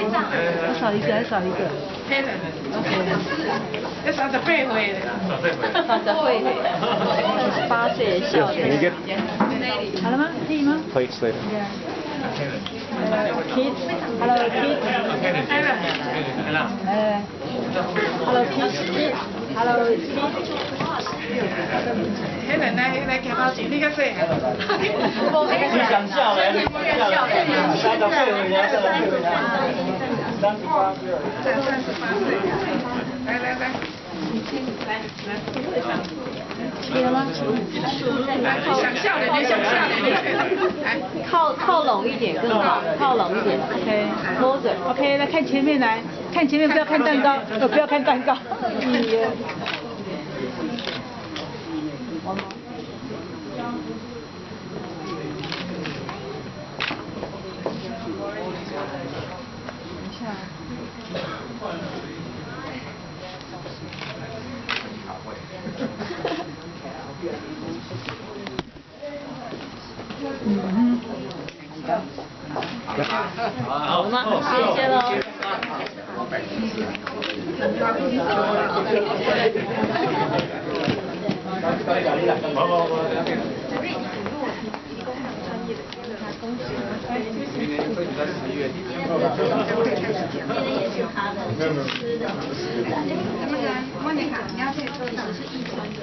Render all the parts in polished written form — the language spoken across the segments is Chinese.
还少一个，还少一个。黑人。要38岁的。38岁的小的。好了吗？可以吗 Plates later. Kids. Hello, kids. Hello, kids. Hello, kids. 黑人来给好钱，你较细汉。你想笑嘞？笑嘞！38岁，来。可以了吗？想笑的，你想笑的，来，靠拢一点更好，靠拢一点 ，OK， 摸着 ，OK， 来看前面来，看前面不要看蛋糕，不要看蛋糕。好吗？谢谢喽。明年会比在11月底。也是他的吃的施展。莫妮卡，你要去做的是易川的。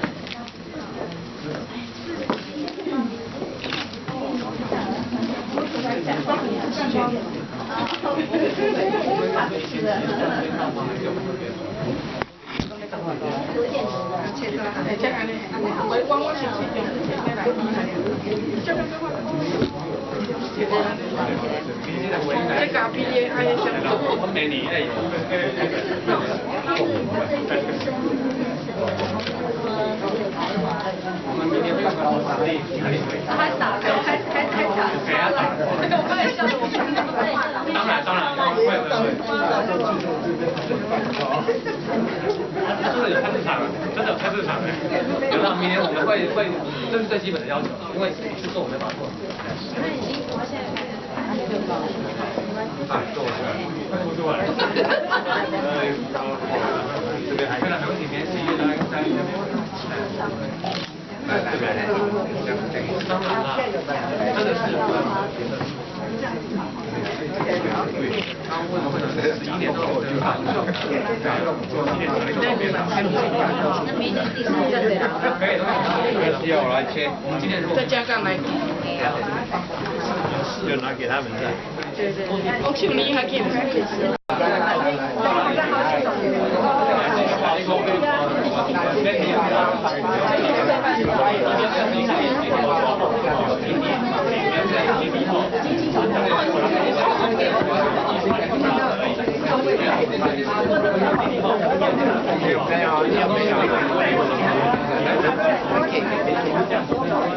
我们明天会到哪里？还打，谁啊打？我刚才笑的，我当然，会。真的有菜市场，真的有菜市场。有到明年我们会，这是最基本的要求，因为是做我没法做。做完了，快做完了。这边还没问题，明天11月在这边。来，当然了，真的是。刚问11年都有这个感受，可以，我来切。今年再加上来。就拿给他们吃。对，我去你还给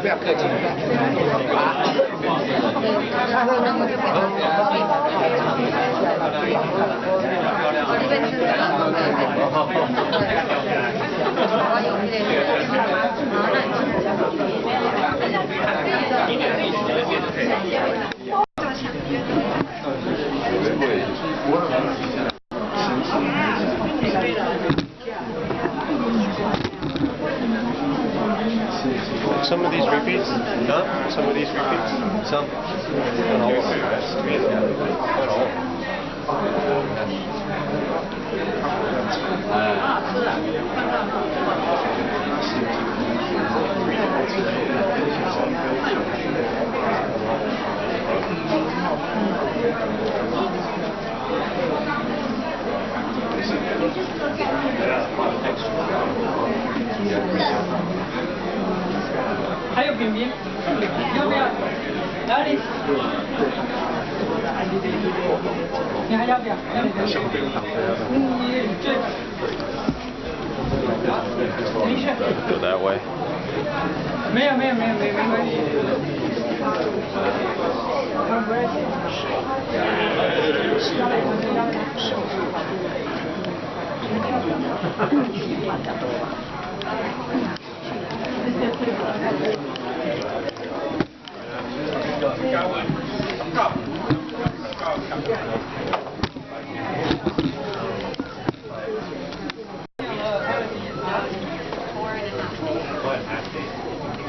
不要客气。Some of these repeats? Huh? Some of these repeats? Some. Not all of them. Not all of them. Yeah. 还有饼饼，要不要？哪里？你还要不要？这。Go that way. 没关系。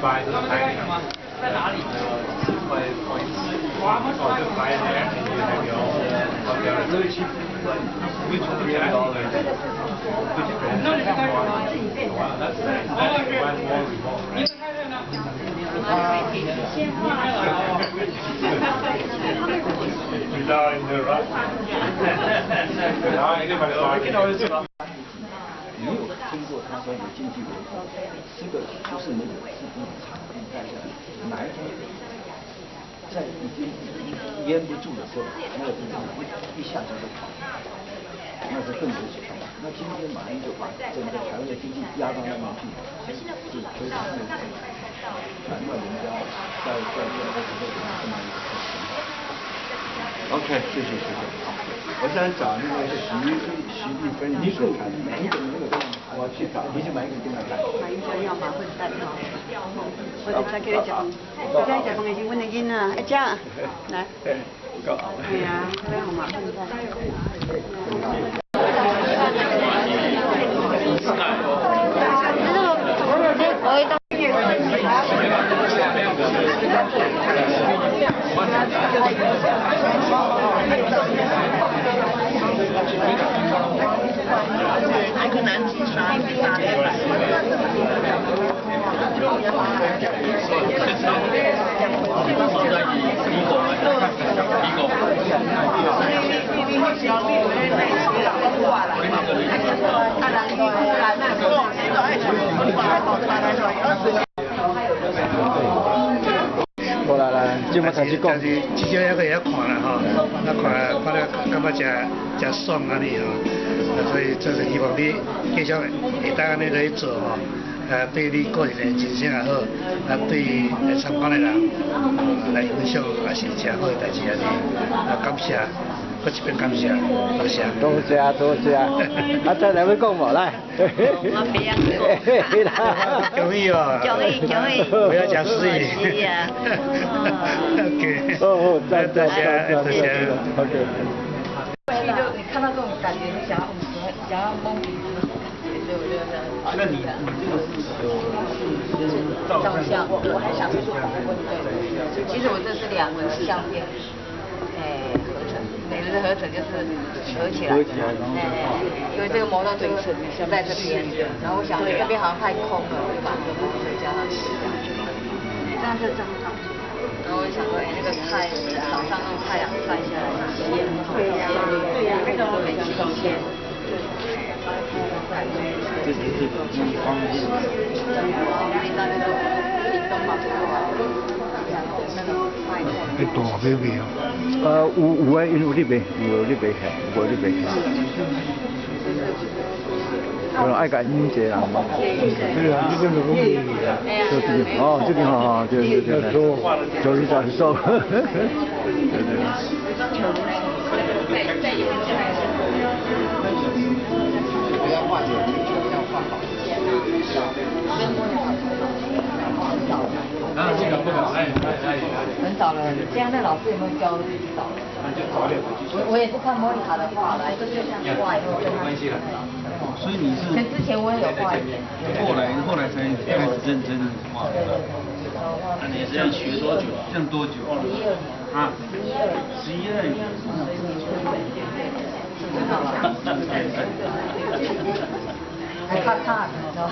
By the time. 在哪里？哦，就 by there, and you have your own really cheap. Which one? No, it's one. That's one more remote, Without in the rush. We can always. 没有通过他说有经济违法，这个不是那个是一场地带下来，哪一天在已经淹不住的时候，那个地方一下子就垮，那是更危险的。那今天马上就把整个台湾的经济压到那边去，是非常危险的。难怪人家在这个时候这么一个事情。OK， 谢谢。好，我现在找那个徐丽芬女士谈，你怎么那个？我去找，你去买一个跟他谈。买一个要麻烦蛋哈。我就再给你讲，我再讲东西，我那囡啊，一讲，来。哎呀，这样麻烦蛋。我一到。还可能几刷来，今麦开始讲。至少还可以看了哈，那看了感觉真爽安尼哈，所以这是希望你继续会当安尼来做哈，对你个人的人生也好，对参观的人来分享也是真好的代志安尼，感谢。我这边感谢，多谢。多谢。再来位讲无来。我不要。容易哦。容易。不要讲失语。是啊。OK。多谢。OK。你看到这种感觉，你想要蒙鼻子，所以我觉得。那你这个是照相，我还想说对，其实我这是2个相片，合成，每个合成就是合起来，因为这个摩托车在这边，然后我想这边好像太空了，我就把这个摩托车加上去，这样就张上去。然后我就想说，那个太早上那种太阳晒下来，对呀，那个美极鲜。这只是一方面。你多少杯杯啊？有啊，有你杯，有你杯可能爱感音节啊。对啊，这边有个秘密啊。哦，这边好，对。手里找手。对。很早了，现在老师有没有教自己找？我也是看莫妮卡的画来，就是像画以后跟他。所以你是？之前我也有画一点。后来才开始认真画。那你这样学多久？这样多久？12年。啊？12年。还怕怕的，你知道？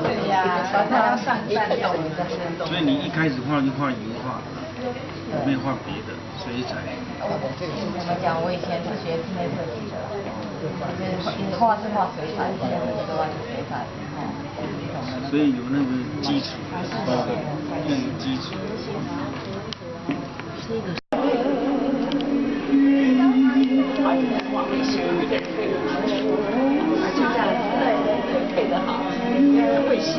对呀，他要上动。所以你一开始画就画油画，没有画别的水彩。怎么讲？我以前是学室内设计的，就是画是画水彩，现在都画水彩。所以有那个基础，要有基础。配得好，会写，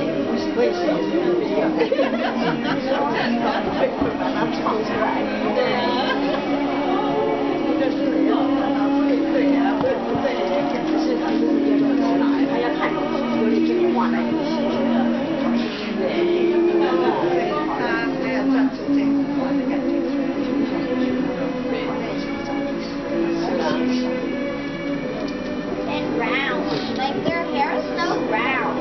把它创出来。对啊，就是对啊，对不对？是他自己要出来，他要看有你这个画来有写。对，他没有专注这个画的感觉。And round, like their hair is so round.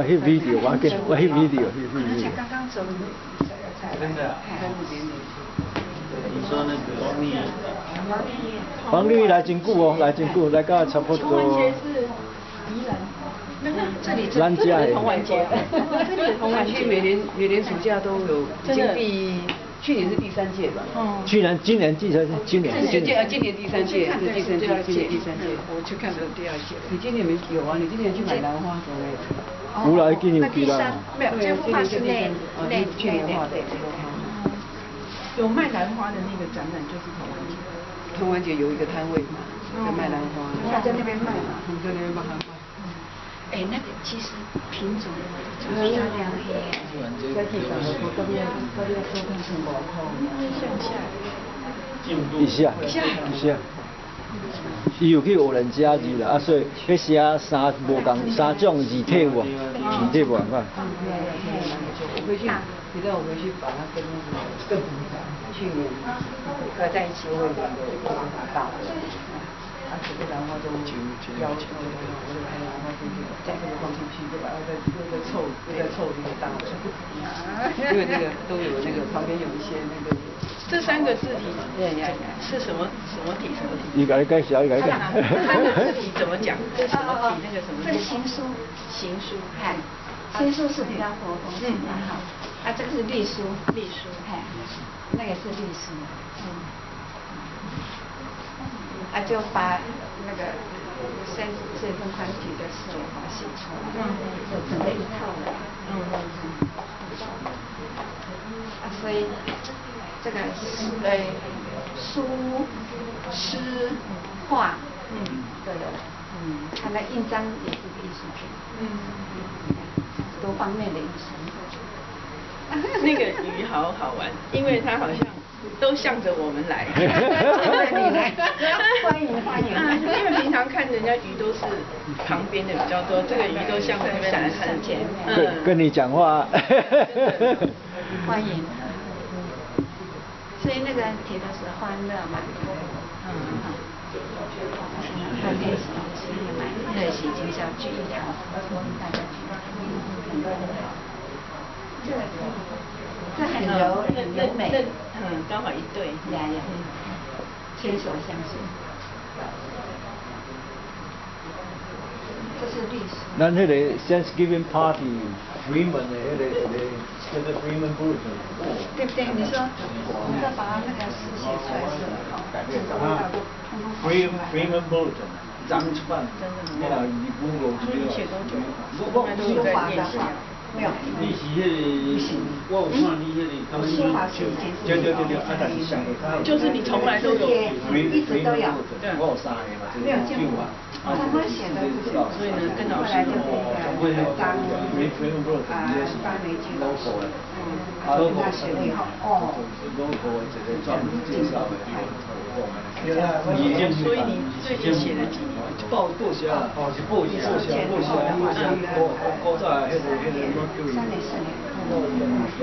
翕 video， 我翕 video， 刚刚走才真的。你说那个黄丽来真久哦，来真久，来到差不多。这里咱家的。同玩节，同玩区每年暑假都有，已经去年是第3届吧？今年第3届，今年第3届，第三届。我去看的第2届。你今年没有啊？你今年去买兰花什么的？有啦，今年有去啦。没有，这幅画是内去年画的。有卖兰花的那个展览就是同玩节。同玩节有一个摊位嘛，在卖兰花。他在那边卖嘛？在那边卖。哎，那个其实品种漂亮耶。在地上我这边收看成5块。一下。伊有去学人写字啦，啊所以迄写3种字体无办法。我回去，你让我回去把它跟那个去年合在一起，我也大。这个兰花都要求，我就拍兰花进去，将这个放进去，就把它又在凑这个大的，因为那个都有那个旁边有一些那个。这3个字体是什么体？你给你介绍，你给你介绍。这3个字体怎么讲？这什么体？那个什么？这是行书，嗨，行书是比较活泼性的哈，这个是隶书，嗨，那个是隶书，就把那个30分宽体的手把它写出来，就整个一套的，所以这个书、诗、画，对的，它的印章也是艺术品，多方面的艺术。那个鱼好好玩，因为它好像都向着我们来。欢迎。因为平常看人家鱼都是旁边的比较多，这个鱼都向这边来看前面。跟你讲话。欢迎。所以那个提的是欢乐嘛。欢乐喜，所以买乐喜今宵聚一堂，大家聚，很多人好。这很柔美，刚好一对，牵手相随。这是历史。咱迄个 Thanksgiving Party Freeman 的迄个 Freeman Bulletin。对不对？你说把它那个诗写出来是好。Freeman Bulletin。刚出版。那个你Google。所以写多久？书法的话。没有。你是迄个，我有看你迄个，书法是以前是。对，但是上就是你从来都有。一直都有。对，我有3个嘛，没有见过。他们写的不是，所以呢，跟老师后来就是一个张梅金老师，跟他学了以后，所以你最近写了几年？报写，是报写，古早迄个3年4年，是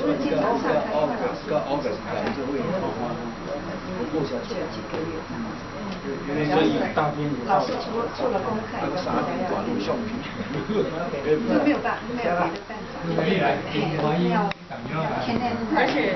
就是经常上课的老师，就有几个月。所以大部分老师出了功课，那个啥地管录像品，没有别的办法，要天天。而且